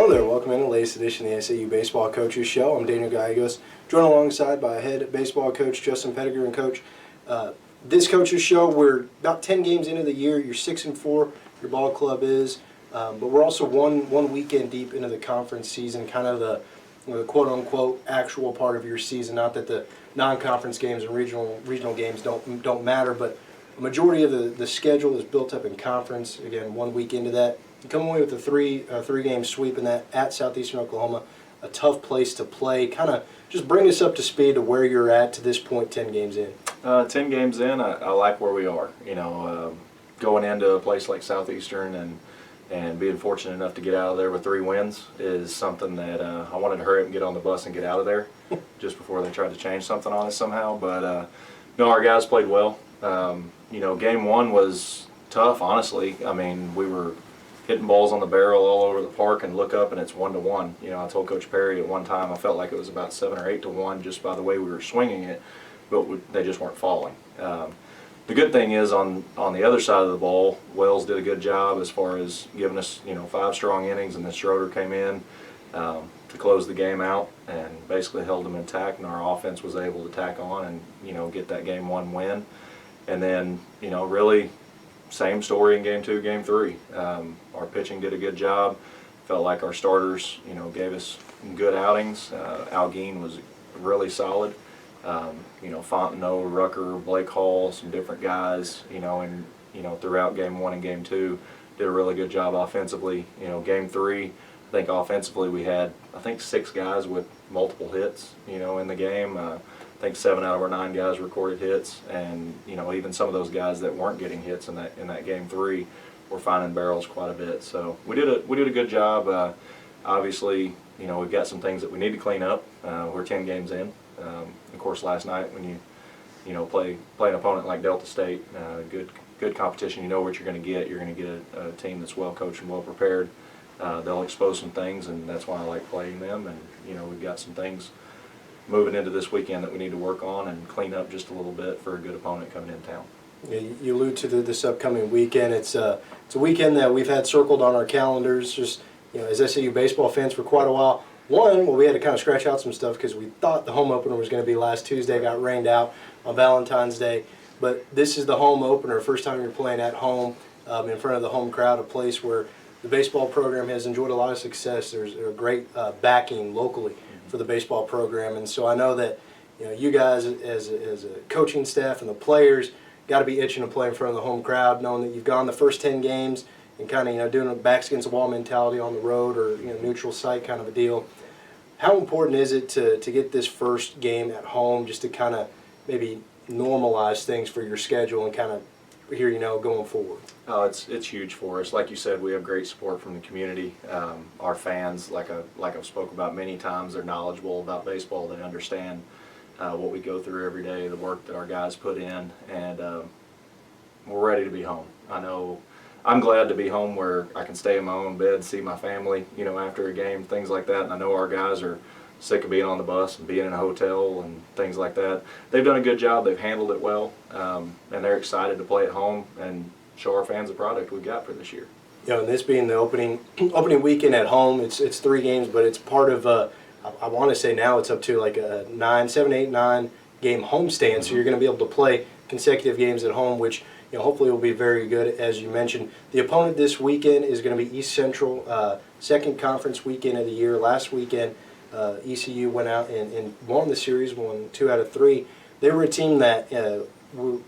Hello there, welcome in the latest edition of the SAU Baseball Coaches Show. I'm Daniel Gallegos, joined alongside by head baseball coach Justin Pettigrew. And Coach, this Coaches Show, we're about 10 games into the year. You're 6-4, your ball club is, but we're also one weekend deep into the conference season, kind of the quote-unquote actual part of your season. Not that the non-conference games and regional games don't matter, but a majority of the schedule is built up in conference. Again, 1 week into that. You come away with a three-game sweep in that at Southeastern Oklahoma, a tough place to play. Kind of just bring us up to speed to where you're at to this point, 10 games in. 10 games in, I like where we are. You know, going into a place like Southeastern and being fortunate enough to get out of there with 3 wins is something that I wanted to hurry up and get on the bus and get out of there just before they tried to change something on us somehow. But no, our guys played well. You know, game 1 was tough, honestly. I mean, we were hitting balls on the barrel all over the park and look up and it's 1-1. You know, I told Coach Perry at one time I felt like it was about 7 or 8-1 just by the way we were swinging it, but they just weren't falling. The good thing is on the other side of the ball, Wells did a good job as far as giving us, you know, 5 strong innings, and then Schroeder came in to close the game out and basically held them intact, and our offense was able to tack on and, you know, get that game 1 win. And then, you know, really same story in game 2, game 3. Our pitching did a good job. Felt like our starters, you know, gave us good outings. Algene was really solid. You know, Fontenot, Rucker, Blake Hall, some different guys, you know, and, you know, throughout game 1 and game 2 did a really good job offensively. You know, game 3, I think offensively we had, 6 guys with multiple hits, you know, in the game. I think 7 out of our 9 guys recorded hits, and, you know, even some of those guys that weren't getting hits in that game 3 were finding barrels quite a bit. So we did a good job. Obviously, you know, we've got some things that we need to clean up. We're 10 games in. Of course, last night when you know play an opponent like Delta State, good competition, you know what you're going to get. You're going to get a team that's well coached and well prepared. They'll expose some things, and that's why I like playing them. And, you know, we've got some things moving into this weekend that we need to work on and clean up just a little bit for a good opponent coming in town. Yeah, you allude to this upcoming weekend. It's a weekend that we've had circled on our calendars, just, you know, as SAU baseball fans for quite a while. We had to kind of scratch out some stuff because we thought the home opener was going to be last Tuesday, got rained out on Valentine's Day. But this is the home opener, first time you're playing at home in front of the home crowd, a place where the baseball program has enjoyed a lot of success. There's a great backing locally for the baseball program, and so I know that, you know, you guys as a coaching staff and the players got to be itching to play in front of the home crowd, knowing that you've gone the first 10 games and kind of, you know, doing a backs against the wall mentality on the road or, you know, neutral site kind of a deal. How important is it to get this first game at home just to kind of maybe normalize things for your schedule and kind of here, you know, going forward? Oh, it's huge for us. Like you said, we have great support from the community. Our fans, like I've spoke about many times, they're knowledgeable about baseball. They understand what we go through every day, the work that our guys put in, and we're ready to be home. I know I'm glad to be home where I can stay in my own bed, see my family, you know, after a game, things like that. And I know our guys are sick of being on the bus and being in a hotel and things like that. They've done a good job. They've handled it well, and they're excited to play at home and show our fans the product we got for this year. You know, and this being the opening weekend at home, it's 3 games, but it's part of I want to say now it's up to like a 7, 8, 9 game homestand. So you're going to be able to play consecutive games at home, which, you know, hopefully will be very good, as you mentioned. The opponent this weekend is going to be East Central, second conference weekend of the year. Last weekend, ECU went out and won the series, won 2 out of 3. They were a team that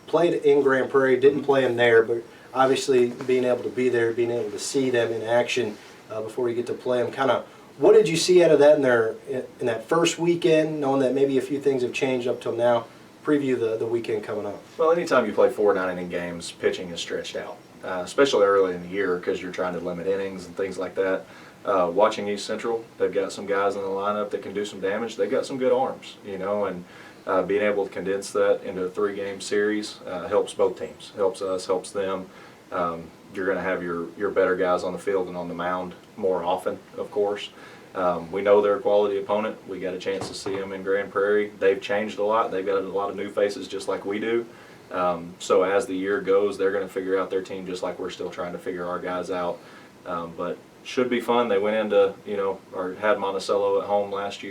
played in Grand Prairie, didn't play them there, but obviously being able to be there, being able to see them in action before you get to play them, kind of what did you see out of that in that first weekend, knowing that maybe a few things have changed up till now? Preview the weekend coming up. Well, anytime you play 4 9-inning games, pitching is stretched out, especially early in the year because you're trying to limit innings and things like that. Watching East Central, they've got some guys in the lineup that can do some damage. They've got some good arms, you know, and being able to condense that into a 3-game series helps both teams. Helps us, helps them. You're going to have your better guys on the field and on the mound more often, of course. We know they're a quality opponent. We got a chance to see them in Grand Prairie. They've changed a lot. They've got a lot of new faces just like we do. So as the year goes, they're going to figure out their team just like we're still trying to figure our guys out. But should be fun. They went into, or had Monticello at home last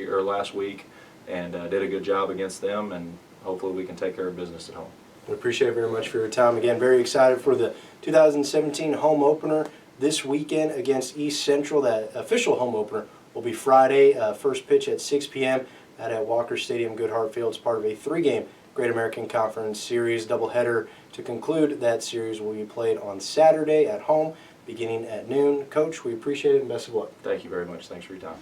week, and did a good job against them, and hopefully we can take care of business at home. We appreciate it very much for your time. Again, very excited for the 2017 home opener this weekend against East Central. That official home opener will be Friday, first pitch at 6 p.m. at Walker Stadium, Goodhart Field. It's part of a 3-game Great American Conference Series doubleheader. To conclude, that series will be played on Saturday at home, beginning at noon. Coach, we appreciate it and best of luck. Thank you very much. Thanks for your time.